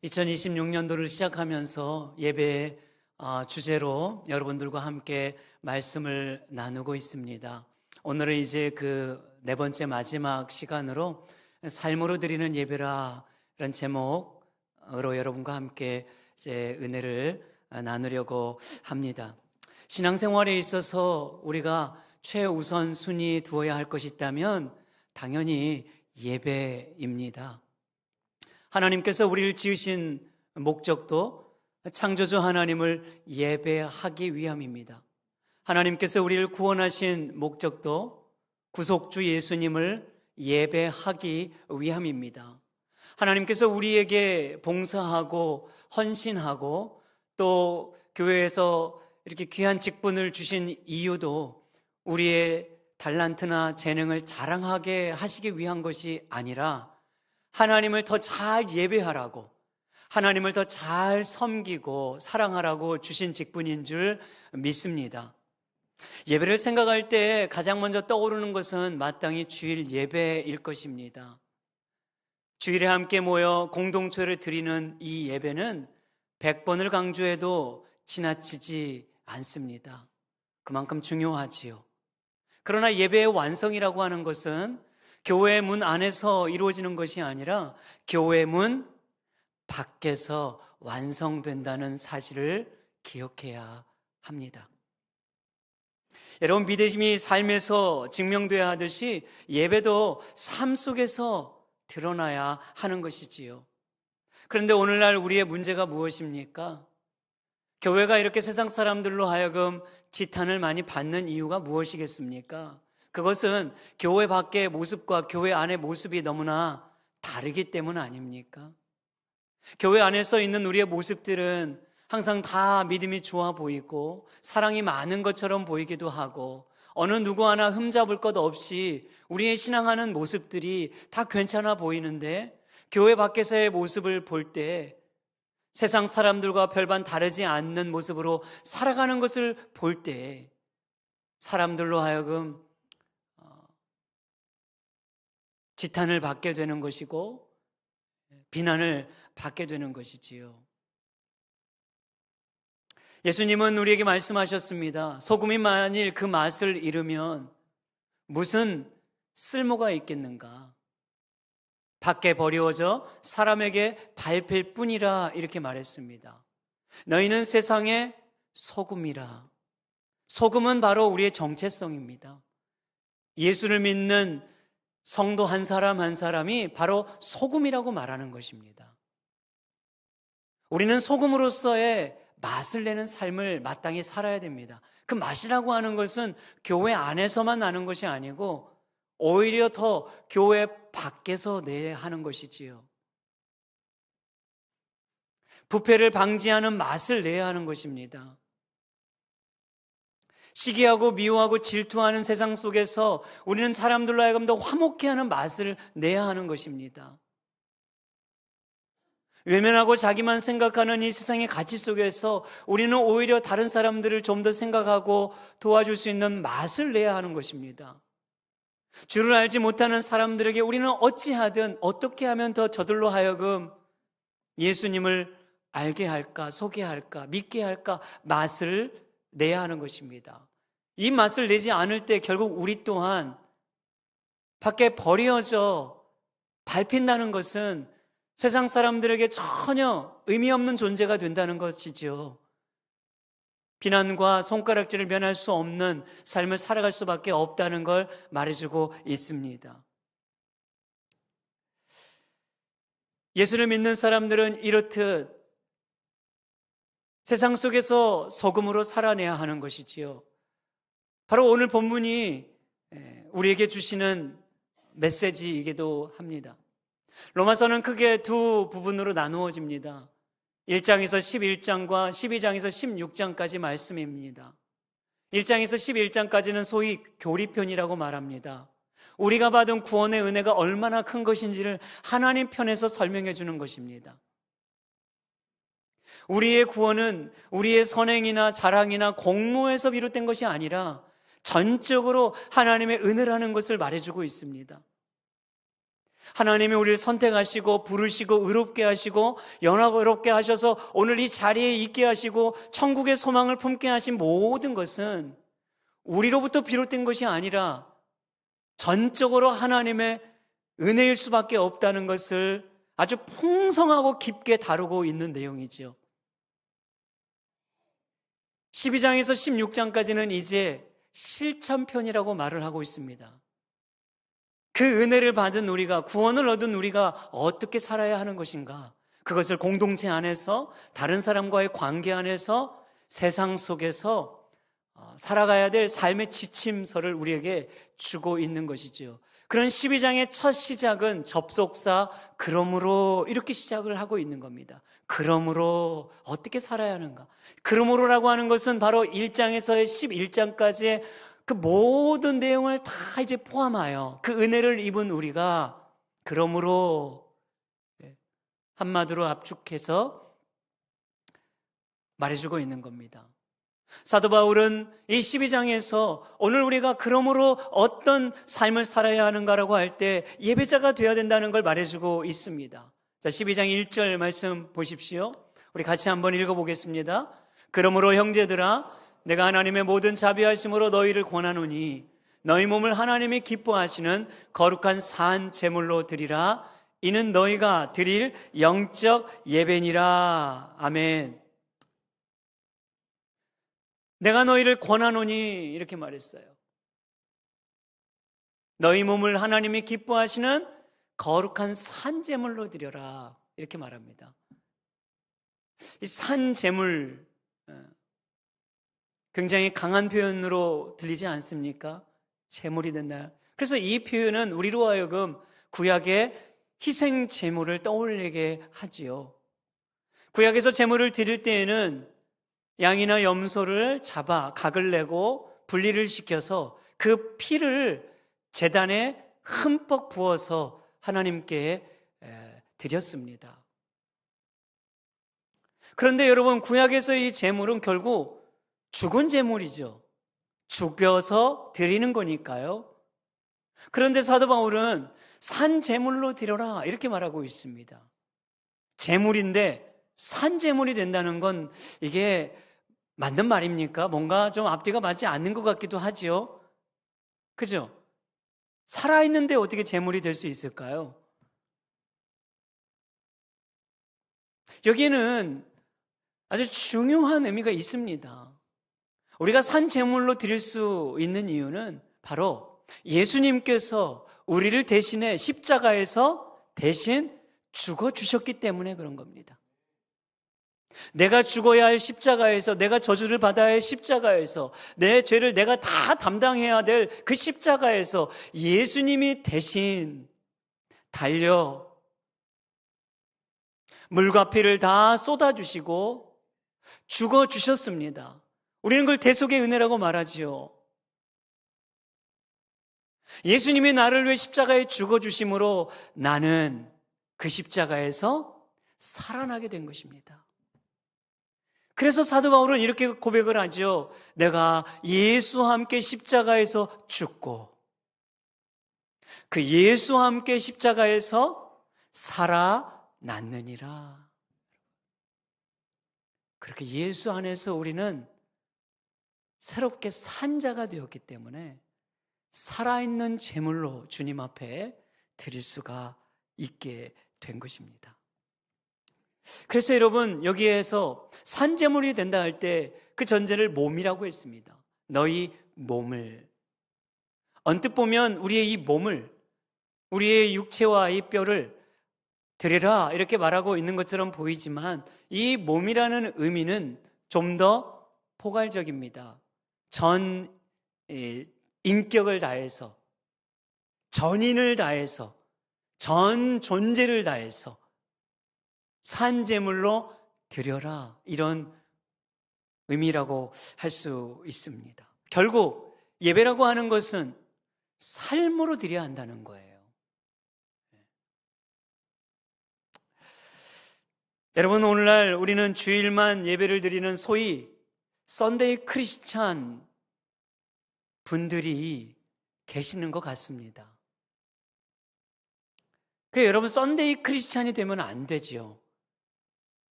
2026년도를 시작하면서 예배 주제로 여러분들과 함께 말씀을 나누고 있습니다. 오늘은 이제 그 네 번째 마지막 시간으로 삶으로 드리는 예배라 라는 제목으로 여러분과 함께 이제 은혜를 나누려고 합니다. 신앙생활에 있어서 우리가 최우선 순위 두어야 할 것이 있다면 당연히 예배입니다. 하나님께서 우리를 지으신 목적도 창조주 하나님을 예배하기 위함입니다. 하나님께서 우리를 구원하신 목적도 구속주 예수님을 예배하기 위함입니다. 하나님께서 우리에게 봉사하고 헌신하고 또 교회에서 이렇게 귀한 직분을 주신 이유도 우리의 달란트나 재능을 자랑하게 하시기 위한 것이 아니라 하나님을 더 잘 예배하라고, 하나님을 더 잘 섬기고 사랑하라고 주신 직분인 줄 믿습니다. 예배를 생각할 때 가장 먼저 떠오르는 것은 마땅히 주일 예배일 것입니다. 주일에 함께 모여 공동체를 드리는 이 예배는 100번을 강조해도 지나치지 않습니다. 그만큼 중요하지요. 그러나 예배의 완성이라고 하는 것은 교회 문 안에서 이루어지는 것이 아니라 교회 문 밖에서 완성된다는 사실을 기억해야 합니다. 여러분, 믿음이 삶에서 증명돼야 하듯이 예배도 삶 속에서 드러나야 하는 것이지요. 그런데 오늘날 우리의 문제가 무엇입니까? 교회가 이렇게 세상 사람들로 하여금 지탄을 많이 받는 이유가 무엇이겠습니까? 그것은 교회 밖의 모습과 교회 안의 모습이 너무나 다르기 때문 아닙니까? 교회 안에서 있는 우리의 모습들은 항상 다 믿음이 좋아 보이고 사랑이 많은 것처럼 보이기도 하고 어느 누구 하나 흠잡을 것 없이 우리의 신앙하는 모습들이 다 괜찮아 보이는데 교회 밖에서의 모습을 볼 때 세상 사람들과 별반 다르지 않는 모습으로 살아가는 것을 볼 때 사람들로 하여금 지탄을 받게 되는 것이고 비난을 받게 되는 것이지요. 예수님은 우리에게 말씀하셨습니다. 소금이 만일 그 맛을 잃으면 무슨 쓸모가 있겠는가? 밖에 버려져 사람에게 밟힐 뿐이라 이렇게 말했습니다. 너희는 세상의 소금이라. 소금은 바로 우리의 정체성입니다. 예수를 믿는 성도 한 사람 한 사람이 바로 소금이라고 말하는 것입니다. 우리는 소금으로서의 맛을 내는 삶을 마땅히 살아야 됩니다. 그 맛이라고 하는 것은 교회 안에서만 나는 것이 아니고 오히려 더 교회 밖에서 내야 하는 것이지요. 부패를 방지하는 맛을 내야 하는 것입니다. 시기하고 미워하고 질투하는 세상 속에서 우리는 사람들로 하여금 더 화목해 하는 맛을 내야 하는 것입니다. 외면하고 자기만 생각하는 이 세상의 가치 속에서 우리는 오히려 다른 사람들을 좀 더 생각하고 도와줄 수 있는 맛을 내야 하는 것입니다. 주를 알지 못하는 사람들에게 우리는 어찌하든 어떻게 하면 더 저들로 하여금 예수님을 알게 할까, 소개할까, 믿게 할까 맛을 내야 하는 것입니다. 이 맛을 내지 않을 때 결국 우리 또한 밖에 버려져 밟힌다는 것은 세상 사람들에게 전혀 의미 없는 존재가 된다는 것이죠. 비난과 손가락질을 면할 수 없는 삶을 살아갈 수밖에 없다는 걸 말해주고 있습니다. 예수를 믿는 사람들은 이렇듯 세상 속에서 소금으로 살아내야 하는 것이지요. 바로 오늘 본문이 우리에게 주시는 메시지이기도 합니다. 로마서는 크게 두 부분으로 나누어집니다. 1장에서 11장과 12장에서 16장까지 말씀입니다. 1장에서 11장까지는 소위 교리편이라고 말합니다. 우리가 받은 구원의 은혜가 얼마나 큰 것인지를 하나님 편에서 설명해 주는 것입니다. 우리의 구원은 우리의 선행이나 자랑이나 공로에서 비롯된 것이 아니라 전적으로 하나님의 은혜라는 것을 말해주고 있습니다. 하나님이 우리를 선택하시고 부르시고 의롭게 하시고 영화롭게 하셔서 오늘 이 자리에 있게 하시고 천국의 소망을 품게 하신 모든 것은 우리로부터 비롯된 것이 아니라 전적으로 하나님의 은혜일 수밖에 없다는 것을 아주 풍성하고 깊게 다루고 있는 내용이지요. 12장에서 16장까지는 이제 실천편이라고 말을 하고 있습니다. 그 은혜를 받은 우리가, 구원을 얻은 우리가 어떻게 살아야 하는 것인가? 그것을 공동체 안에서, 다른 사람과의 관계 안에서, 세상 속에서 살아가야 될 삶의 지침서를 우리에게 주고 있는 것이지요. 그런 12장의 첫 시작은 접속사 그러므로 이렇게 시작을 하고 있는 겁니다. 그러므로 어떻게 살아야 하는가? 그러므로라고 하는 것은 바로 1장에서 11장까지의 그 모든 내용을 다 이제 포함하여 그 은혜를 입은 우리가 그러므로 한마디로 압축해서 말해주고 있는 겁니다. 사도 바울은 이 12장에서 오늘 우리가 그러므로 어떤 삶을 살아야 하는가라고 할 때 예배자가 되어야 된다는 걸 말해주고 있습니다. 자, 12장 1절 말씀 보십시오. 우리 같이 한번 읽어보겠습니다. 그러므로 형제들아, 내가 하나님의 모든 자비하심으로 너희를 권하노니 너희 몸을 하나님이 기뻐하시는 거룩한 산 제물로 드리라. 이는 너희가 드릴 영적 예배니라. 아멘. 내가 너희를 권하노니 이렇게 말했어요. 너희 몸을 하나님이 기뻐하시는 거룩한 산 제물로 드려라. 이렇게 말합니다. 이 산 제물, 굉장히 강한 표현으로 들리지 않습니까? 제물이 된다. 그래서 이 표현은 우리로 하여금 구약의 희생 제물을 떠올리게 하지요. 구약에서 제물을 드릴 때에는 양이나 염소를 잡아 각을 내고 분리를 시켜서 그 피를 제단에 흠뻑 부어서 하나님께 드렸습니다. 그런데 여러분, 구약에서 이 제물은 결국 죽은 제물이죠. 죽여서 드리는 거니까요. 그런데 사도 바울은 산 제물로 드려라 이렇게 말하고 있습니다. 제물인데 산 제물이 된다는 건 이게 맞는 말입니까? 뭔가 좀 앞뒤가 맞지 않는 것 같기도 하지요. 그죠? 살아있는데 어떻게 제물이 될 수 있을까요? 여기에는 아주 중요한 의미가 있습니다. 우리가 산 제물로 드릴 수 있는 이유는 바로 예수님께서 우리를 대신해 십자가에서 대신 죽어주셨기 때문에 그런 겁니다. 내가 죽어야 할 십자가에서, 내가 저주를 받아야 할 십자가에서, 내 죄를 내가 다 담당해야 될 그 십자가에서 예수님이 대신 달려 물과 피를 다 쏟아주시고 죽어주셨습니다. 우리는 그걸 대속의 은혜라고 말하지요. 예수님이 나를 위해 십자가에 죽어주심으로 나는 그 십자가에서 살아나게 된 것입니다. 그래서 사도 바울은 이렇게 고백을 하죠. 내가 예수와 함께 십자가에서 죽고 그 예수와 함께 십자가에서 살아났느니라. 그렇게 예수 안에서 우리는 새롭게 산 자가 되었기 때문에 살아있는 제물로 주님 앞에 드릴 수가 있게 된 것입니다. 그래서 여러분, 여기에서 산제물이 된다 할 때 그 전제를 몸이라고 했습니다. 너희 몸을. 언뜻 보면 우리의 이 몸을, 우리의 육체와 이 뼈를 드리라 이렇게 말하고 있는 것처럼 보이지만 이 몸이라는 의미는 좀 더 포괄적입니다. 전 인격을 다해서, 전인을 다해서, 전 존재를 다해서 산제물로 드려라, 이런 의미라고 할 수 있습니다. 결국 예배라고 하는 것은 삶으로 드려야 한다는 거예요. 여러분, 오늘날 우리는 주일만 예배를 드리는 소위 썬데이 크리스찬 분들이 계시는 것 같습니다. 그래서 여러분 썬데이 크리스찬이 되면 안 되지요.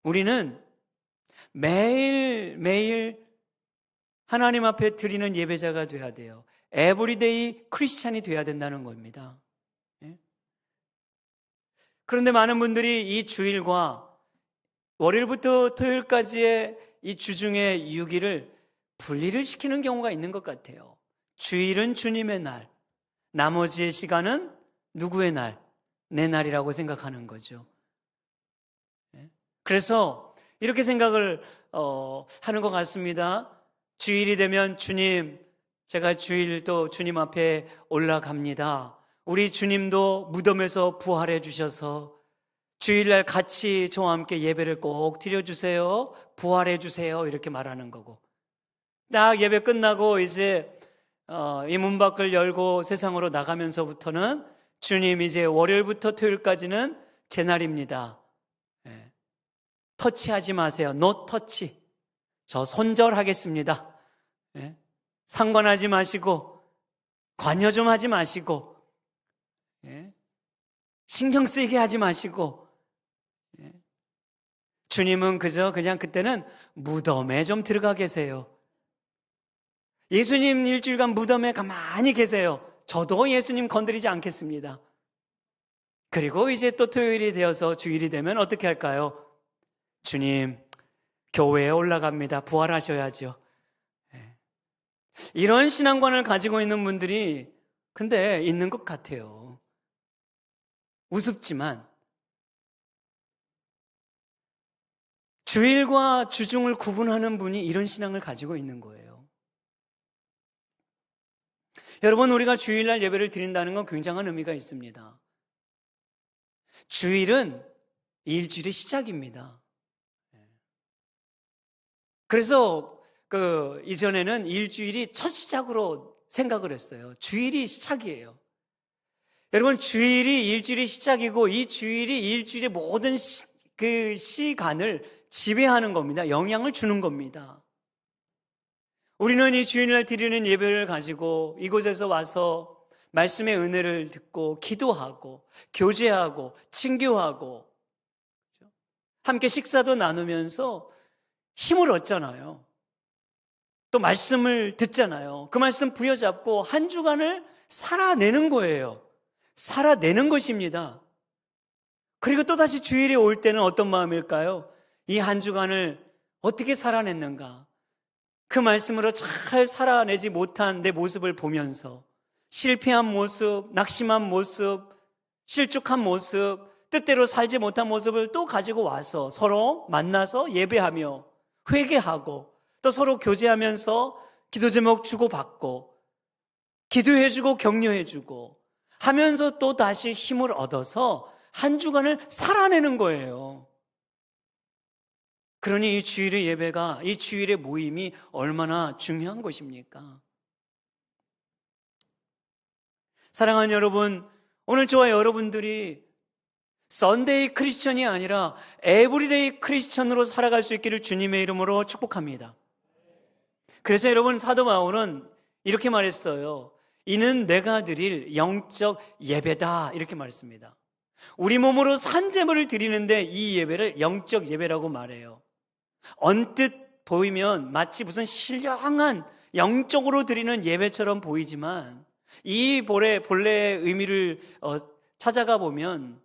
우리는 매일매일 하나님 앞에 드리는 예배자가 돼야 돼요. 에브리데이 크리스찬이 돼야 된다는 겁니다. 예? 그런데 많은 분들이 이 주일과 월요일부터 토요일까지의 이 주중의 6일을 분리를 시키는 경우가 있는 것 같아요. 주일은 주님의 날, 나머지의 시간은 누구의 날? 내 날이라고 생각하는 거죠. 그래서 이렇게 생각을 하는 것 같습니다. 주일이 되면 주님, 제가 주일 또 주님 앞에 올라갑니다. 우리 주님도 무덤에서 부활해 주셔서 주일날 같이 저와 함께 예배를 꼭 드려주세요. 부활해 주세요. 이렇게 말하는 거고, 딱 예배 끝나고 이제 이 문 밖을 열고 세상으로 나가면서부터는 주님, 이제 월요일부터 토요일까지는 제 날입니다. 터치하지 마세요. No touch. 저 손절하겠습니다. 상관하지 마시고 관여 좀 하지 마시고 신경 쓰이게 하지 마시고, 주님은 그냥 그때는 무덤에 좀 들어가 계세요. 예수님 일주일간 무덤에 가만히 계세요. 저도 예수님 건드리지 않겠습니다. 그리고 이제 또 토요일이 되어서 주일이 되면 어떻게 할까요? 주님, 교회에 올라갑니다. 부활하셔야죠. 이런 신앙관을 가지고 있는 분들이 근데 있는 것 같아요. 우습지만 주일과 주중을 구분하는 분이 이런 신앙을 가지고 있는 거예요. 여러분, 우리가 주일날 예배를 드린다는 건 굉장한 의미가 있습니다. 주일은 일주일의 시작입니다. 그래서 이전에는 일주일이 첫 시작으로 생각을 했어요. 주일이 시작이에요. 여러분, 주일이 일주일의 시작이고 이 주일이 일주일의 모든 시간을 지배하는 겁니다. 영향을 주는 겁니다. 우리는 이 주일날 드리는 예배를 가지고 이곳에서 와서 말씀의 은혜를 듣고 기도하고 교제하고 친교하고 함께 식사도 나누면서 힘을 얻잖아요. 또 말씀을 듣잖아요. 그 말씀 부여잡고 한 주간을 살아내는 거예요. 살아내는 것입니다. 그리고 또다시 주일에 올 때는 어떤 마음일까요? 이 한 주간을 어떻게 살아냈는가? 그 말씀으로 잘 살아내지 못한 내 모습을 보면서 실패한 모습, 낙심한 모습, 실족한 모습, 뜻대로 살지 못한 모습을 또 가지고 와서 서로 만나서 예배하며 회개하고 또 서로 교제하면서 기도 제목 주고받고 기도해주고 격려해주고 하면서 또 다시 힘을 얻어서 한 주간을 살아내는 거예요. 그러니 이 주일의 예배가, 이 주일의 모임이 얼마나 중요한 것입니까? 사랑하는 여러분, 오늘 저와 여러분들이 썬데이 크리스천이 아니라 에브리데이 크리스천으로 살아갈 수 있기를 주님의 이름으로 축복합니다. 그래서 여러분, 사도 바울은 이렇게 말했어요. 이는 내가 드릴 영적 예배다, 이렇게 말했습니다. 우리 몸으로 산제물을 드리는데 이 예배를 영적 예배라고 말해요. 언뜻 보이면 마치 무슨 신령한 영적으로 드리는 예배처럼 보이지만 이 본래의 의미를 찾아가 보면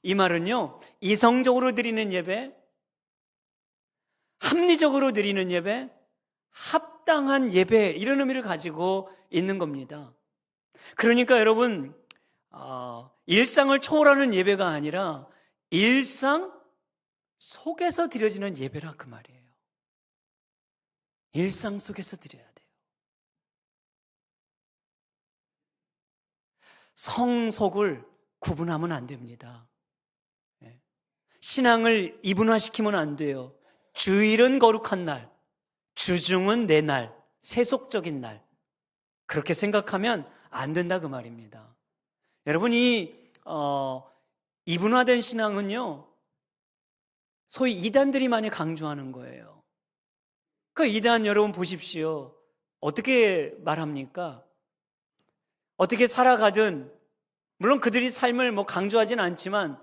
이 말은요, 이성적으로 드리는 예배, 합리적으로 드리는 예배, 합당한 예배, 이런 의미를 가지고 있는 겁니다. 그러니까 여러분, 일상을 초월하는 예배가 아니라 일상 속에서 드려지는 예배라, 그 말이에요. 일상 속에서 드려야 돼요. 성속을 구분하면 안 됩니다. 신앙을 이분화시키면 안 돼요. 주일은 거룩한 날, 주중은 내 날, 세속적인 날, 그렇게 생각하면 안 된다, 그 말입니다. 여러분, 이 이분화된 신앙은요, 소위 이단들이 많이 강조하는 거예요. 그 이단 여러분 보십시오. 어떻게 말합니까? 어떻게 살아가든 물론 그들이 삶을 강조하진 않지만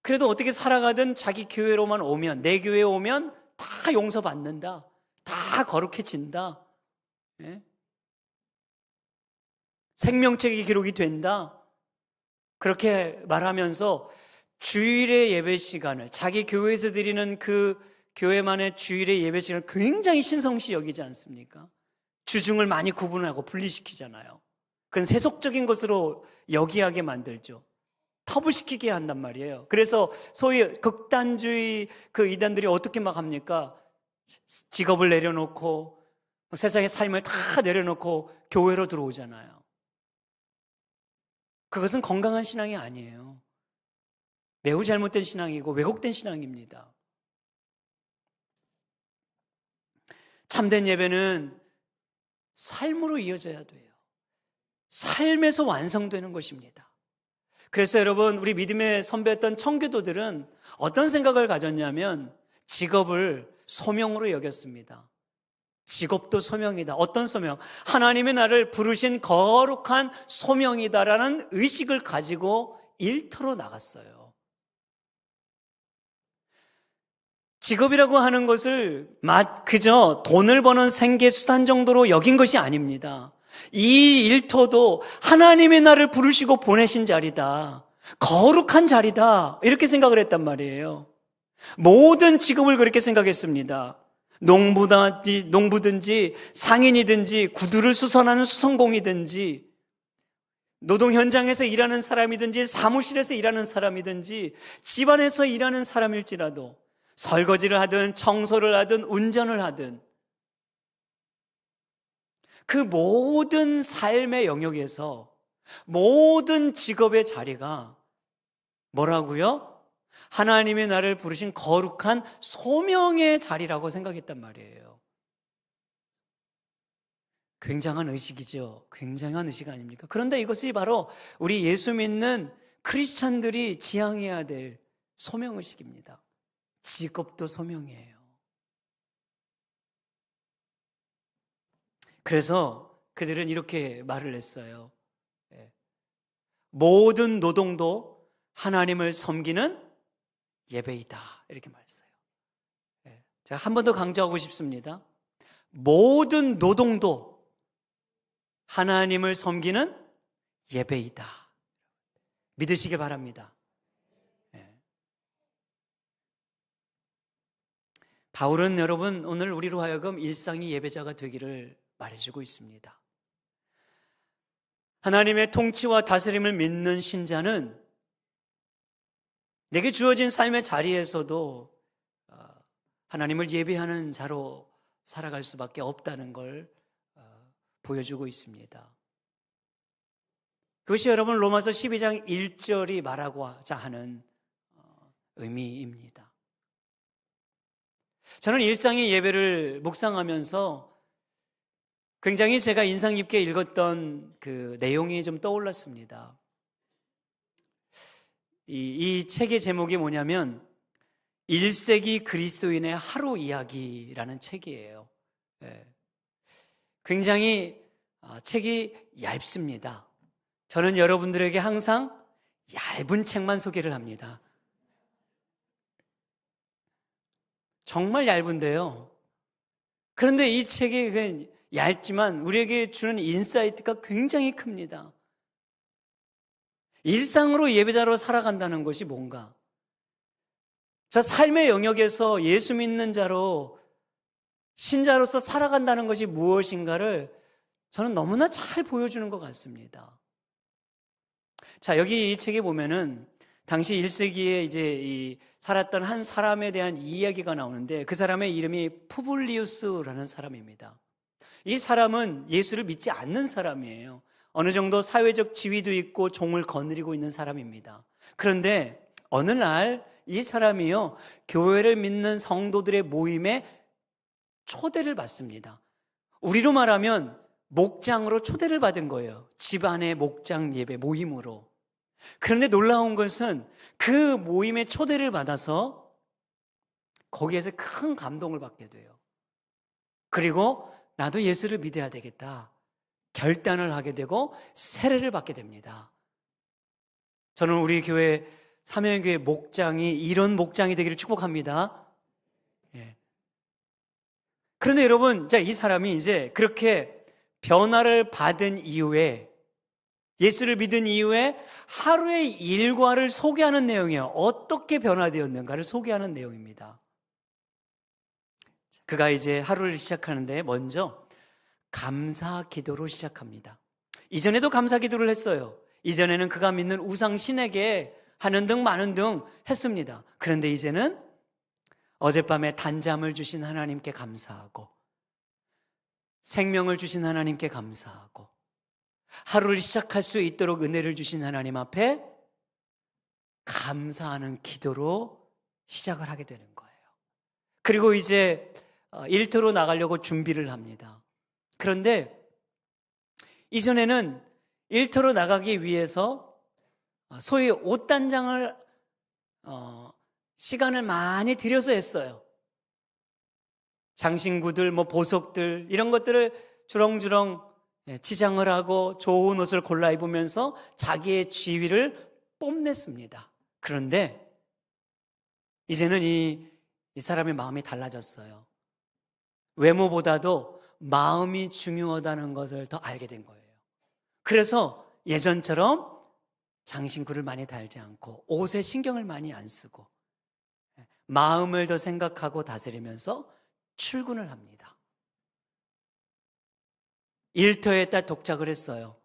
그래도 어떻게 살아가든 자기 교회로만 오면, 내 교회에 오면 다 용서받는다, 다 거룩해진다, 예? 생명책이 기록이 된다, 그렇게 말하면서 주일의 예배 시간을, 자기 교회에서 드리는 그 교회만의 주일의 예배 시간을 굉장히 신성시 여기지 않습니까? 주중을 많이 구분하고 분리시키잖아요. 그건 세속적인 것으로 여기하게 만들죠. 터부시키게 한단 말이에요. 그래서 소위 극단주의 그 이단들이 어떻게 막 합니까? 직업을 내려놓고 세상의 삶을 다 내려놓고 교회로 들어오잖아요. 그것은 건강한 신앙이 아니에요. 매우 잘못된 신앙이고 왜곡된 신앙입니다. 참된 예배는 삶으로 이어져야 돼요. 삶에서 완성되는 것입니다. 그래서 여러분, 우리 믿음의 선배였던 청교도들은 어떤 생각을 가졌냐면 직업을 소명으로 여겼습니다. 직업도 소명이다. 어떤 소명? 하나님의 나를 부르신 거룩한 소명이다라는 의식을 가지고 일터로 나갔어요. 직업이라고 하는 것을 그저 돈을 버는 생계 수단 정도로 여긴 것이 아닙니다. 이 일터도 하나님의 나를 부르시고 보내신 자리다. 거룩한 자리다. 이렇게 생각을 했단 말이에요. 모든 직업을 그렇게 생각했습니다. 농부든지 상인이든지 구두를 수선하는 수선공이든지 노동 현장에서 일하는 사람이든지 사무실에서 일하는 사람이든지 집안에서 일하는 사람일지라도 설거지를 하든 청소를 하든 운전을 하든 그 모든 삶의 영역에서 모든 직업의 자리가 뭐라고요? 하나님의 나를 부르신 거룩한 소명의 자리라고 생각했단 말이에요. 굉장한 의식이죠. 굉장한 의식 아닙니까? 그런데 이것이 바로 우리 예수 믿는 크리스찬들이 지향해야 될 소명의식입니다. 직업도 소명이에요. 그래서 그들은 이렇게 말을 했어요. 모든 노동도 하나님을 섬기는 예배이다. 이렇게 말했어요. 제가 한 번 더 강조하고 싶습니다. 모든 노동도 하나님을 섬기는 예배이다. 믿으시기 바랍니다. 바울은 여러분 오늘 우리로 하여금 일상이 예배자가 되기를 말해주고 있습니다. 하나님의 통치와 다스림을 믿는 신자는 내게 주어진 삶의 자리에서도 하나님을 예배하는 자로 살아갈 수밖에 없다는 걸 보여주고 있습니다. 그것이 여러분 로마서 12장 1절이 말하고자 하는 의미입니다. 저는 일상의 예배를 묵상하면서 굉장히 제가 인상 깊게 읽었던 그 내용이 좀 떠올랐습니다. 이 책의 제목이 뭐냐면 1세기 그리스도인의 하루 이야기라는 책이에요. 굉장히 책이 얇습니다. 저는 여러분들에게 항상 얇은 책만 소개를 합니다. 정말 얇은데요. 그런데 이 책이 얇지만 우리에게 주는 인사이트가 굉장히 큽니다. 일상으로 예배자로 살아간다는 것이 뭔가? 저 삶의 영역에서 예수 믿는 자로 신자로서 살아간다는 것이 무엇인가를 저는 너무나 잘 보여주는 것 같습니다. 자, 여기 이 책에 보면은 당시 1세기에 이제 살았던 한 사람에 대한 이야기가 나오는데 그 사람의 이름이 푸블리우스라는 사람입니다. 이 사람은 예수를 믿지 않는 사람이에요. 어느 정도 사회적 지위도 있고 종을 거느리고 있는 사람입니다. 그런데 어느 날 이 사람이요, 교회를 믿는 성도들의 모임에 초대를 받습니다. 우리로 말하면 목장으로 초대를 받은 거예요. 집안의 목장 예배 모임으로. 그런데 놀라운 것은 그 모임에 초대를 받아서 거기에서 큰 감동을 받게 돼요. 그리고 나도 예수를 믿어야 되겠다 결단을 하게 되고 세례를 받게 됩니다. 저는 우리 교회 사명교회 목장이 이런 목장이 되기를 축복합니다. 예. 그런데 여러분, 이 사람이 이제 그렇게 변화를 받은 이후에, 예수를 믿은 이후에 하루의 일과를 소개하는 내용이에요. 어떻게 변화되었는가를 소개하는 내용입니다. 그가 이제 하루를 시작하는데 먼저 감사 기도로 시작합니다. 이전에도 감사 기도를 했어요. 이전에는 그가 믿는 우상 신에게 하는 등 많은 등 했습니다. 그런데 이제는 어젯밤에 단잠을 주신 하나님께 감사하고, 생명을 주신 하나님께 감사하고, 하루를 시작할 수 있도록 은혜를 주신 하나님 앞에 감사하는 기도로 시작을 하게 되는 거예요. 그리고 이제 일터로 나가려고 준비를 합니다. 그런데 이전에는 일터로 나가기 위해서 소위 옷단장을 시간을 많이 들여서 했어요. 장신구들, 보석들 이런 것들을 주렁주렁 치장을 하고 좋은 옷을 골라 입으면서 자기의 지위를 뽐냈습니다. 그런데 이제는 이 사람의 마음이 달라졌어요. 외모보다도 마음이 중요하다는 것을 더 알게 된 거예요. 그래서 예전처럼 장신구를 많이 달지 않고 옷에 신경을 많이 안 쓰고 마음을 더 생각하고 다스리면서 출근을 합니다. 일터에 딱 독작을 했어요.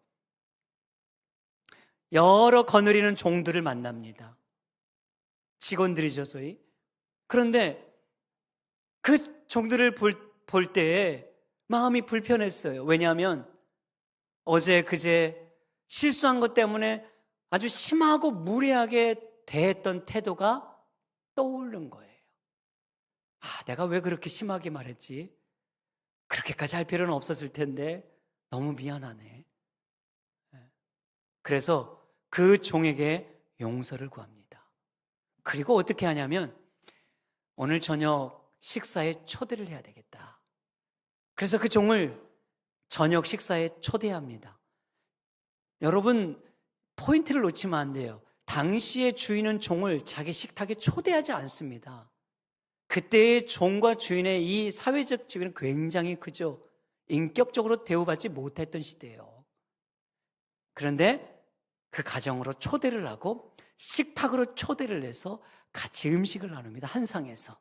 여러 거느리는 종들을 만납니다. 직원들이죠, 소위. 그런데 그 종들을 볼 때에 마음이 불편했어요. 왜냐하면 어제 그제 실수한 것 때문에 아주 심하고 무례하게 대했던 태도가 떠오른 거예요. 내가 왜 그렇게 심하게 말했지? 그렇게까지 할 필요는 없었을 텐데 너무 미안하네. 그래서 그 종에게 용서를 구합니다. 그리고 어떻게 하냐면 오늘 저녁 식사에 초대를 해야 되겠다. 그래서 그 종을 저녁 식사에 초대합니다. 여러분, 포인트를 놓치면 안 돼요. 당시의 주인은 종을 자기 식탁에 초대하지 않습니다. 그때의 종과 주인의 이 사회적 지위는 굉장히 크죠. 인격적으로 대우받지 못했던 시대예요. 그런데 그 가정으로 초대를 하고 식탁으로 초대를 해서 같이 음식을 나눕니다. 한 상에서.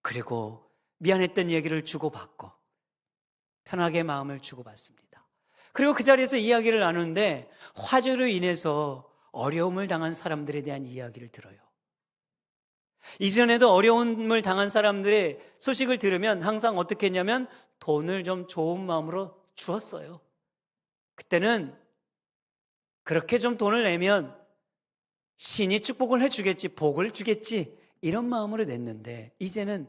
그리고 미안했던 얘기를 주고받고 편하게 마음을 주고받습니다. 그리고 그 자리에서 이야기를 나누는데 화재로 인해서 어려움을 당한 사람들에 대한 이야기를 들어요. 이전에도 어려움을 당한 사람들의 소식을 들으면 항상 어떻게 했냐면 돈을 좀 좋은 마음으로 주었어요. 그때는 그렇게 좀 돈을 내면 신이 축복을 해주겠지, 복을 주겠지, 이런 마음으로 냈는데 이제는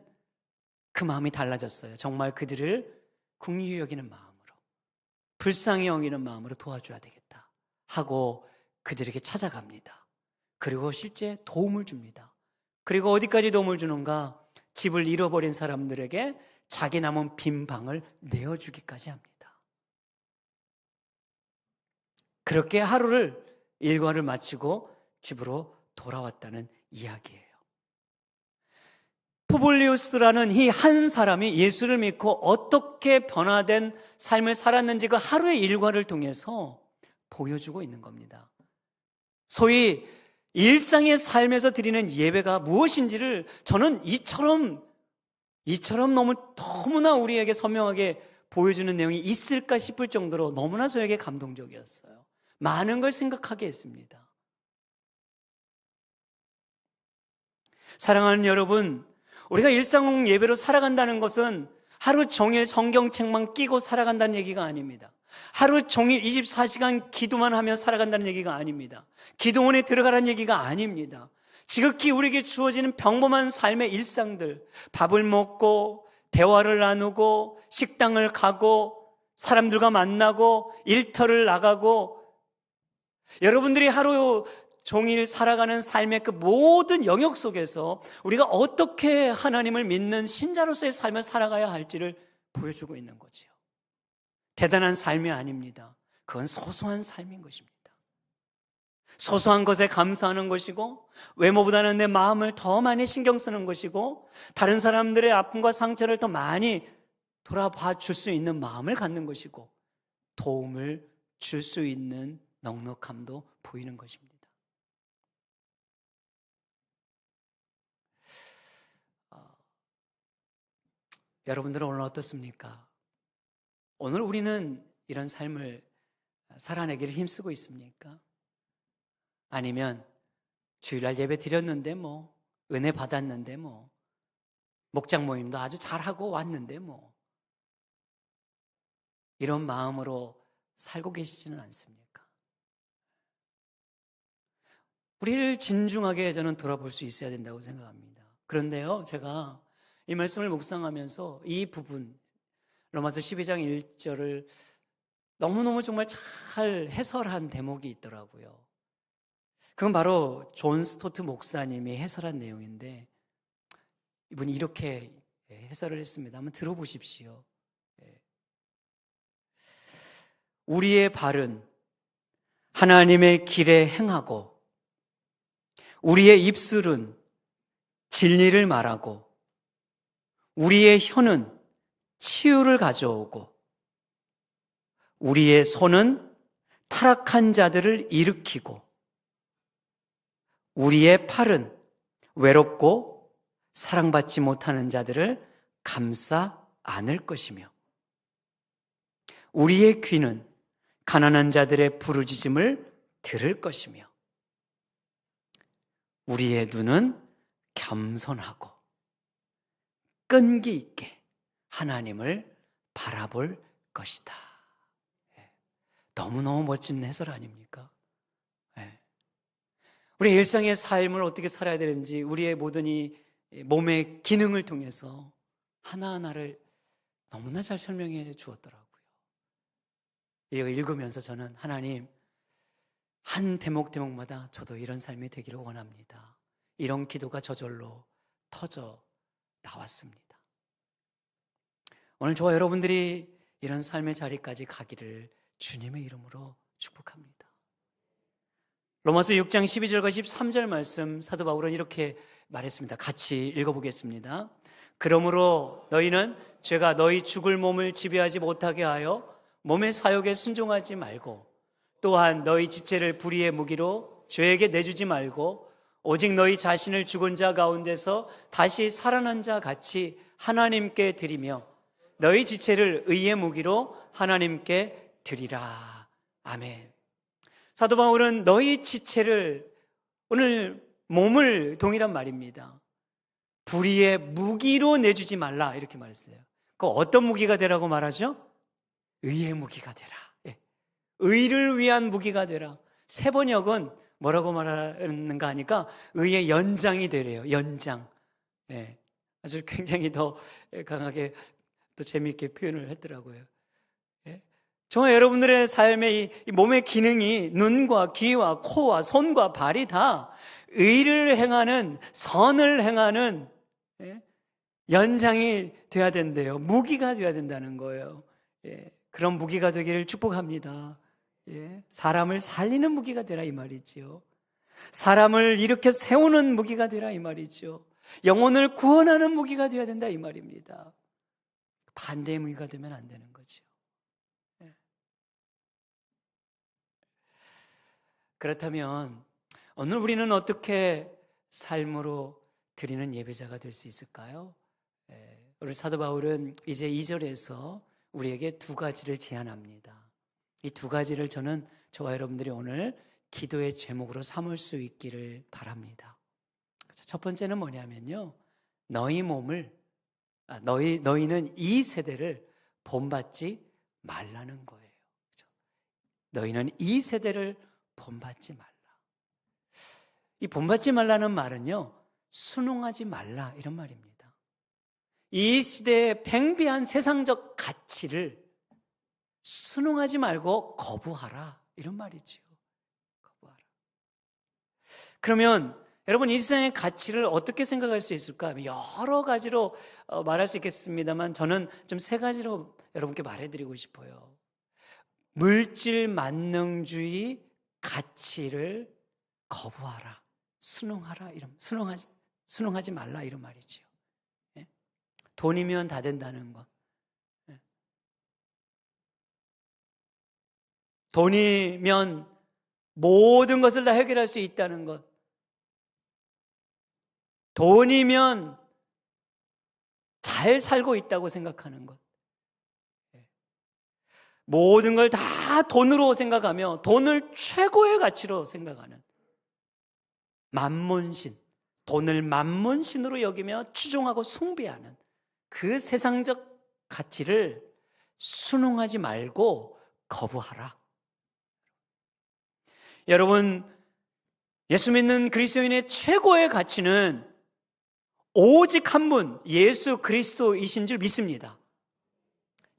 그 마음이 달라졌어요. 정말 그들을 긍휼히 여기는 마음으로, 불쌍히 여기는 마음으로 도와줘야 되겠다 하고 그들에게 찾아갑니다. 그리고 실제 도움을 줍니다. 그리고 어디까지 도움을 주는가? 집을 잃어버린 사람들에게 자기 남은 빈 방을 내어주기까지 합니다. 그렇게 하루를 일과를 마치고 집으로 돌아왔다는 이야기예요. 푸블리우스라는 이 한 사람이 예수를 믿고 어떻게 변화된 삶을 살았는지 그 하루의 일과를 통해서 보여주고 있는 겁니다. 소위 일상의 삶에서 드리는 예배가 무엇인지를 저는 이처럼 너무나 우리에게 선명하게 보여주는 내용이 있을까 싶을 정도로 너무나 저에게 감동적이었어요. 많은 걸 생각하게 했습니다. 사랑하는 여러분, 우리가 일상 예배로 살아간다는 것은 하루 종일 성경책만 끼고 살아간다는 얘기가 아닙니다. 하루 종일 24시간 기도만 하며 살아간다는 얘기가 아닙니다. 기도원에 들어가라는 얘기가 아닙니다. 지극히 우리에게 주어지는 평범한 삶의 일상들, 밥을 먹고 대화를 나누고 식당을 가고 사람들과 만나고 일터를 나가고 여러분들이 하루 종일 살아가는 삶의 그 모든 영역 속에서 우리가 어떻게 하나님을 믿는 신자로서의 삶을 살아가야 할지를 보여주고 있는 거지요. 대단한 삶이 아닙니다. 그건 소소한 삶인 것입니다. 소소한 것에 감사하는 것이고, 외모보다는 내 마음을 더 많이 신경 쓰는 것이고, 다른 사람들의 아픔과 상처를 더 많이 돌아봐 줄 수 있는 마음을 갖는 것이고, 도움을 줄 수 있는 넉넉함도 보이는 것입니다. 여러분들은 오늘 어떻습니까? 오늘 우리는 이런 삶을 살아내기를 힘쓰고 있습니까? 아니면 주일날 예배 드렸는데 은혜 받았는데 목장 모임도 아주 잘하고 왔는데 이런 마음으로 살고 계시지는 않습니까? 우리를 진중하게 저는 돌아볼 수 있어야 된다고 생각합니다. 그런데요, 제가 이 말씀을 묵상하면서 이 부분, 로마서 12장 1절을 너무너무 정말 잘 해설한 대목이 있더라고요. 그건 바로 존 스토트 목사님이 해설한 내용인데, 이분이 이렇게 해설을 했습니다. 한번 들어보십시오. 우리의 발은 하나님의 길에 행하고, 우리의 입술은 진리를 말하고, 우리의 혀는 치유를 가져오고, 우리의 손은 타락한 자들을 일으키고, 우리의 팔은 외롭고 사랑받지 못하는 자들을 감싸 안을 것이며, 우리의 귀는 가난한 자들의 부르짖음을 들을 것이며, 우리의 눈은 겸손하고 끈기 있게 하나님을 바라볼 것이다. 너무너무 멋진 해설 아닙니까? 우리 일상의 삶을 어떻게 살아야 되는지, 우리의 모든 이 몸의 기능을 통해서 하나하나를 너무나 잘 설명해 주었더라고요. 이거 읽으면서 저는 하나님, 한 대목마다 저도 이런 삶이 되기를 원합니다. 이런 기도가 저절로 터져 나왔습니다. 오늘 저와 여러분들이 이런 삶의 자리까지 가기를 주님의 이름으로 축복합니다. 로마서 6장 12절과 13절 말씀, 사도 바울은 이렇게 말했습니다. 같이 읽어보겠습니다. 그러므로 너희는 죄가 너희 죽을 몸을 지배하지 못하게 하여 몸의 사욕에 순종하지 말고, 또한 너희 지체를 불의의 무기로 죄에게 내주지 말고, 오직 너희 자신을 죽은 자 가운데서 다시 살아난 자 같이 하나님께 드리며, 너희 지체를 의의 무기로 하나님께 드리라. 아멘. 사도 바울은 너희 지체를, 오늘 몸을 동일한 말입니다, 불의의 무기로 내주지 말라 이렇게 말했어요. 그 어떤 무기가 되라고 말하죠? 의의 무기가 되라. 의를 위한 무기가 되라. 세번역은 뭐라고 말하는가 하니까 의의 연장이 되래요. 연장. 아주 굉장히 더 강하게 또 재미있게 표현을 했더라고요. 정말 여러분들의 삶의 이 몸의 기능이 눈과 귀와 코와 손과 발이 다 의를 행하는, 선을 행하는 연장이 돼야 된대요. 무기가 돼야 된다는 거예요. 그런 무기가 되기를 축복합니다. 사람을 살리는 무기가 되라 이 말이죠. 사람을 일으켜 세우는 무기가 되라 이 말이죠. 영혼을 구원하는 무기가 되어야 된다 이 말입니다. 반대의 무기가 되면 안 되는 거죠. 그렇다면 오늘 우리는 어떻게 삶으로 드리는 예배자가 될 수 있을까요? 우리 사도 바울은 이제 2절에서 우리에게 두 가지를 제안합니다. 이 두 가지를 저는 저와 여러분들이 오늘 기도의 제목으로 삼을 수 있기를 바랍니다. 첫 번째는 뭐냐면요, 너희는 이 세대를 본받지 말라는 거예요. 너희는 이 세대를 본받지 말라. 이 본받지 말라는 말은요, 순응하지 말라 이런 말입니다. 이 시대의 팽배한 세상적 가치를 순응하지 말고 거부하라 이런 말이지요. 거부하라. 그러면 여러분, 이 세상의 가치를 어떻게 생각할 수 있을까? 여러 가지로 말할 수 있겠습니다만 저는 좀 세 가지로 여러분께 말해드리고 싶어요. 물질 만능주의 가치를 거부하라, 순응하라, 순응하지 말라 이런 말이지요. 예? 돈이면 다 된다는 것. 예? 돈이면 모든 것을 다 해결할 수 있다는 것. 돈이면 잘 살고 있다고 생각하는 것. 모든 걸 다 돈으로 생각하며 돈을 최고의 가치로 생각하는 만몬신, 돈을 만몬신으로 여기며 추종하고 숭배하는 그 세상적 가치를 순응하지 말고 거부하라. 여러분, 예수 믿는 그리스도인의 최고의 가치는 오직 한 분, 예수 그리스도이신 줄 믿습니다.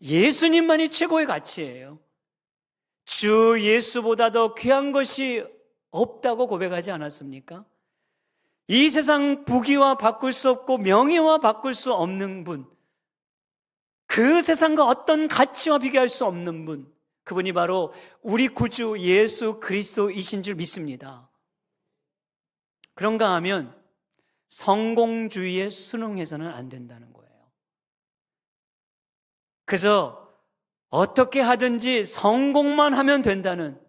예수님만이 최고의 가치예요. 주 예수보다 더 귀한 것이 없다고 고백하지 않았습니까? 이 세상 부귀와 바꿀 수 없고 명예와 바꿀 수 없는 분, 그 세상과 어떤 가치와 비교할 수 없는 분, 그분이 바로 우리 구주 예수 그리스도이신 줄 믿습니다. 그런가 하면 성공주의에 순응해서는 안 된다는 거예요. 그래서 어떻게 하든지 성공만 하면 된다는,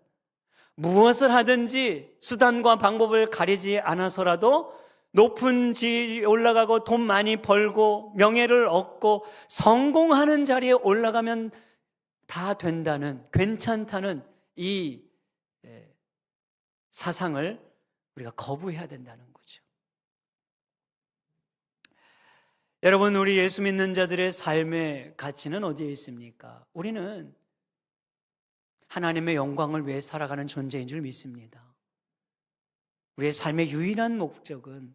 무엇을 하든지 수단과 방법을 가리지 않아서라도 높은 지위에 올라가고 돈 많이 벌고 명예를 얻고 성공하는 자리에 올라가면 다 된다는, 괜찮다는 이 사상을 우리가 거부해야 된다는 거죠. 여러분, 우리 예수 믿는 자들의 삶의 가치는 어디에 있습니까? 우리는 하나님의 영광을 위해 살아가는 존재인 줄 믿습니다. 우리의 삶의 유일한 목적은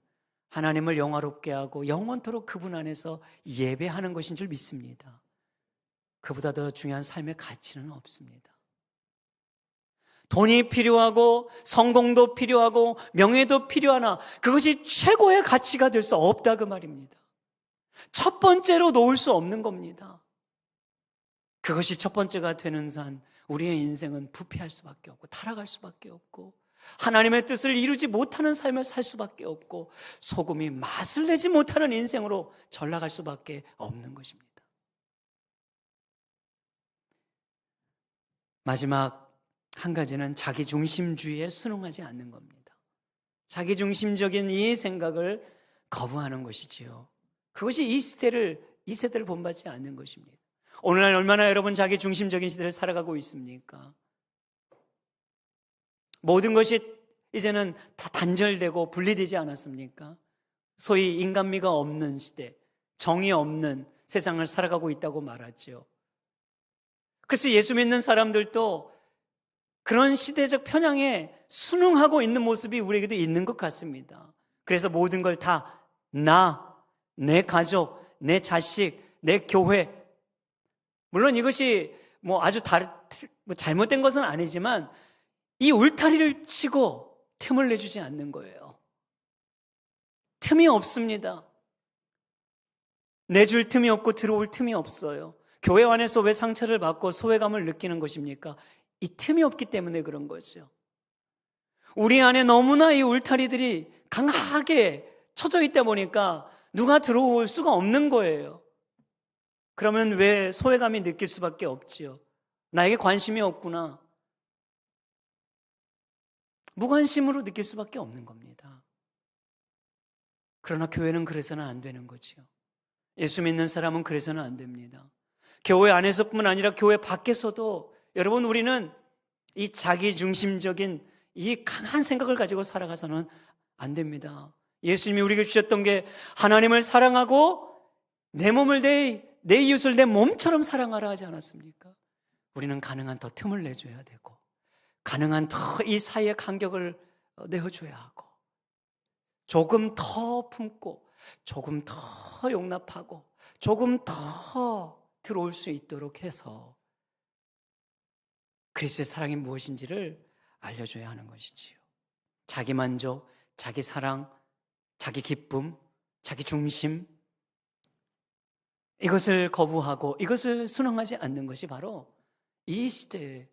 하나님을 영화롭게 하고 영원토록 그분 안에서 예배하는 것인 줄 믿습니다. 그보다 더 중요한 삶의 가치는 없습니다. 돈이 필요하고 성공도 필요하고 명예도 필요하나 그것이 최고의 가치가 될 수 없다 그 말입니다. 첫 번째로 놓을 수 없는 겁니다. 그것이 첫 번째가 되는 한 우리의 인생은 부패할 수밖에 없고 타락할 수밖에 없고 하나님의 뜻을 이루지 못하는 삶을 살 수밖에 없고 소금이 맛을 내지 못하는 인생으로 전락할 수밖에 없는 것입니다. 마지막 한 가지는 자기중심주의에 순응하지 않는 겁니다. 자기중심적인 이 생각을 거부하는 것이지요. 그것이 이 세대를 본받지 않는 것입니다. 오늘날 얼마나 여러분 자기중심적인 시대를 살아가고 있습니까? 모든 것이 이제는 다 단절되고 분리되지 않았습니까? 소위 인간미가 없는 시대, 정이 없는 세상을 살아가고 있다고 말하죠. 그래서 예수 믿는 사람들도 그런 시대적 편향에 순응하고 있는 모습이 우리에게도 있는 것 같습니다. 그래서 모든 걸 다 내 가족, 내 자식, 내 교회, 물론 이것이 아주 잘못된 것은 아니지만 이 울타리를 치고 틈을 내주지 않는 거예요. 틈이 없습니다. 내줄 틈이 없고 들어올 틈이 없어요. 교회 안에서 왜 상처를 받고 소외감을 느끼는 것입니까? 이 틈이 없기 때문에 그런 거죠. 우리 안에 너무나 이 울타리들이 강하게 쳐져 있다 보니까 누가 들어올 수가 없는 거예요. 그러면 왜 소외감이 느낄 수밖에 없지요? 나에게 관심이 없구나. 무관심으로 느낄 수밖에 없는 겁니다. 그러나 교회는 그래서는 안 되는 거지요. 예수 믿는 사람은 그래서는 안 됩니다. 교회 안에서뿐만 아니라 교회 밖에서도 여러분 우리는 이 자기중심적인 이 강한 생각을 가지고 살아가서는 안 됩니다. 예수님이 우리에게 주셨던 게 하나님을 사랑하고 내 몸을 내 이웃을 내 몸처럼 사랑하라 하지 않았습니까? 우리는 가능한 더 틈을 내줘야 되고 가능한 더 이 사이의 간격을 내어줘야 하고 조금 더 품고 조금 더 용납하고 조금 더 들어올 수 있도록 해서 그리스도의 사랑이 무엇인지를 알려줘야 하는 것이지요. 자기 만족, 자기 사랑, 자기 기쁨, 자기 중심, 이것을 거부하고 이것을 순응하지 않는 것이 바로 이 시대에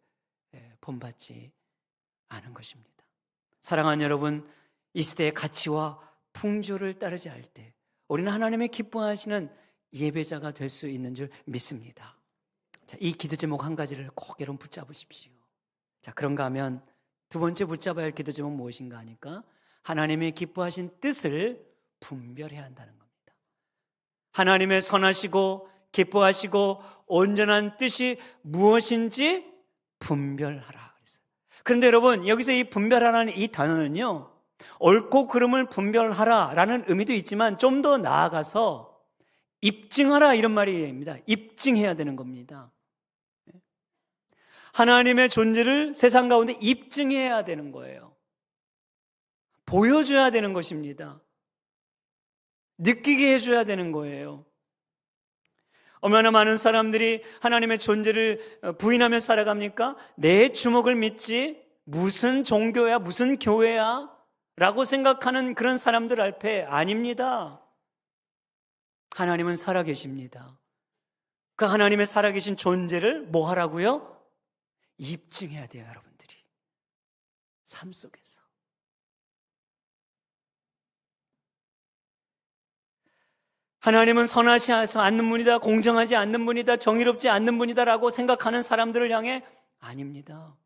본받지 않은 것입니다. 사랑하는 여러분, 이 시대의 가치와 풍조를 따르지 않을 때 우리는 하나님의 기뻐하시는 예배자가 될 수 있는 줄 믿습니다. 자, 이 기도 제목 한 가지를 꼭 여러분 붙잡으십시오. 자, 그런가 하면 두 번째 붙잡아야 할 기도 제목 무엇인가 하니까 하나님의 기뻐하신 뜻을 분별해야 한다는 겁니다. 하나님의 선하시고 기뻐하시고 온전한 뜻이 무엇인지 분별하라 그랬어요. 그런데 여러분, 여기서 이 분별하라는 이 단어는요, 옳고 그름을 분별하라라는 의미도 있지만 좀 더 나아가서 입증하라 이런 말입니다. 입증해야 되는 겁니다. 하나님의 존재를 세상 가운데 입증해야 되는 거예요. 보여줘야 되는 것입니다. 느끼게 해줘야 되는 거예요. 얼마나 많은 사람들이 하나님의 존재를 부인하며 살아갑니까? 내 주먹을 믿지 무슨 종교야 무슨 교회야 라고 생각하는 그런 사람들 앞에 아닙니다. 하나님은 살아계십니다. 그 하나님의 살아계신 존재를 뭐 하라고요? 입증해야 돼요, 여러분들이. 삶 속에서. 하나님은 선하지 않는 분이다, 공정하지 않는 분이다, 정의롭지 않는 분이다 라고 생각하는 사람들을 향해 아닙니다.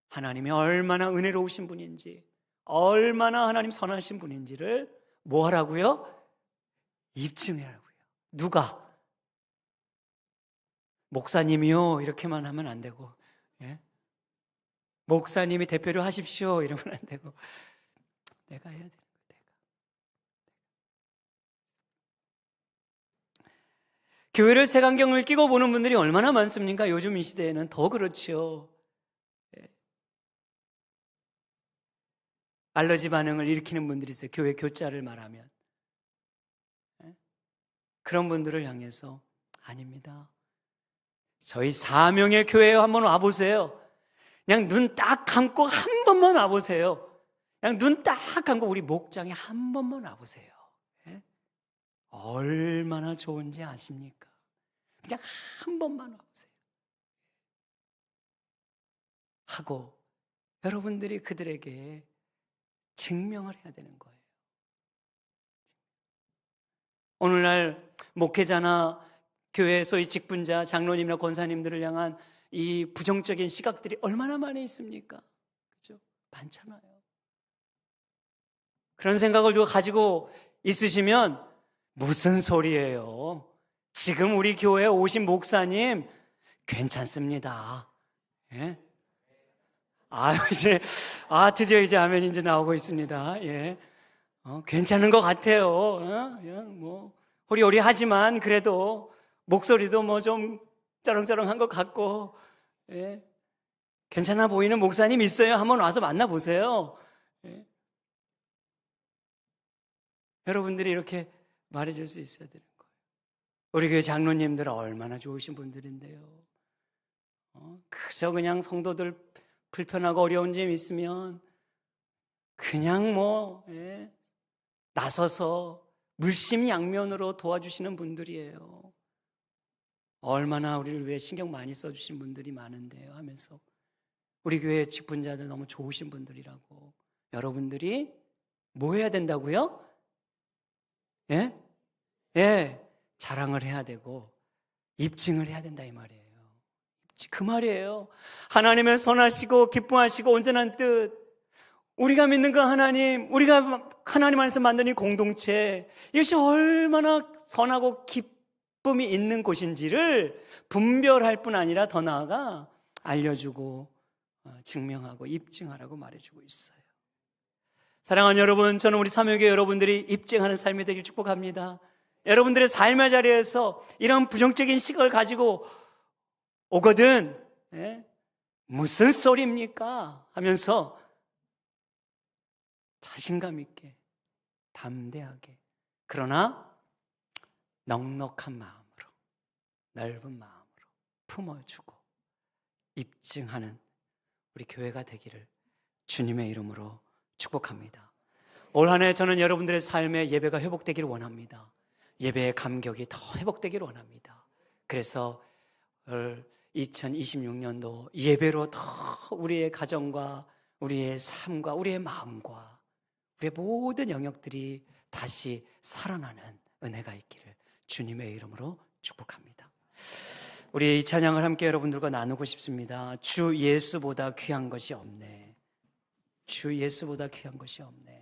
하나님이 얼마나 은혜로우신 분인지, 얼마나 하나님 선하신 분인지를 뭐 하라고요? 입증하라고요. 누가? 목사님이요 이렇게만 하면 안 되고, 예? 목사님이 대표로 하십시오 이러면 안 되고, 내가 해야 되는 거예요. 교회를 색안경을 끼고 보는 분들이 얼마나 많습니까? 요즘 이 시대에는 더 그렇죠. 알러지 반응을 일으키는 분들이 있어요. 교회 교자를 말하면. 그런 분들을 향해서 아닙니다. 저희 사명의 교회에 한번 와보세요. 그냥 눈 딱 감고 한 번만 와보세요. 그냥 눈 딱 감고 우리 목장에 한 번만 와보세요. 얼마나 좋은지 아십니까? 그냥 한 번만 와보세요. 하고 여러분들이 그들에게 증명을 해야 되는 거예요. 오늘날 목회자나 교회 소위 직분자, 장로님이나 권사님들을 향한 이 부정적인 시각들이 얼마나 많이 있습니까? 그죠? 많잖아요. 그런 생각을 누가 가지고 있으시면 무슨 소리예요? 지금 우리 교회에 오신 목사님 괜찮습니다. 예? 드디어 이제 아멘이 이제 나오고 있습니다. 예. 괜찮은 것 같아요. 뭐 호리호리하지만 그래도 목소리도 뭐 좀 쩌렁쩌렁한 것 같고, 예. 괜찮아 보이는 목사님 있어요. 한번 와서 만나보세요. 예. 여러분들이 이렇게 말해줄 수 있어야 되는 거예요. 우리 교회 장로님들은 얼마나 좋으신 분들인데요. 그저 그냥 성도들 불편하고 어려운 점 있으면 그냥 나서서 물심양면으로 도와주시는 분들이에요. 얼마나 우리를 위해 신경 많이 써주신 분들이 많은데요 하면서 우리 교회 직분자들 너무 좋으신 분들이라고 여러분들이 뭐 해야 된다고요? 자랑을 해야 되고 입증을 해야 된다 이 말이에요. 그 말이에요. 하나님의 선하시고 기뻐하시고 온전한 뜻, 우리가 믿는 그 하나님, 우리가 하나님 안에서 만든 이 공동체, 이것이 얼마나 선하고 기쁨이 있는 곳인지를 분별할 뿐 아니라 더 나아가 알려주고 증명하고 입증하라고 말해주고 있어요. 사랑하는 여러분, 저는 우리 사명교회 여러분들이 입증하는 삶이 되길 축복합니다. 여러분들의 삶의 자리에서 이런 부정적인 시각을 가지고 오거든, 무슨 소리입니까? 하면서 자신감 있게, 담대하게, 그러나 넉넉한 마음으로, 넓은 마음으로 품어주고 입증하는 우리 교회가 되기를 주님의 이름으로 축복합니다. 올 한 해 저는 여러분들의 삶의 예배가 회복되기를 원합니다. 예배의 감격이 더 회복되기를 원합니다. 그래서 2026년도 예배로 더 우리의 가정과 우리의 삶과 우리의 마음과 우리의 모든 영역들이 다시 살아나는 은혜가 있기를 주님의 이름으로 축복합니다. 우리 이 찬양을 함께 여러분들과 나누고 싶습니다. 주 예수보다 귀한 것이 없네. 주 예수보다 귀한 것이 없네.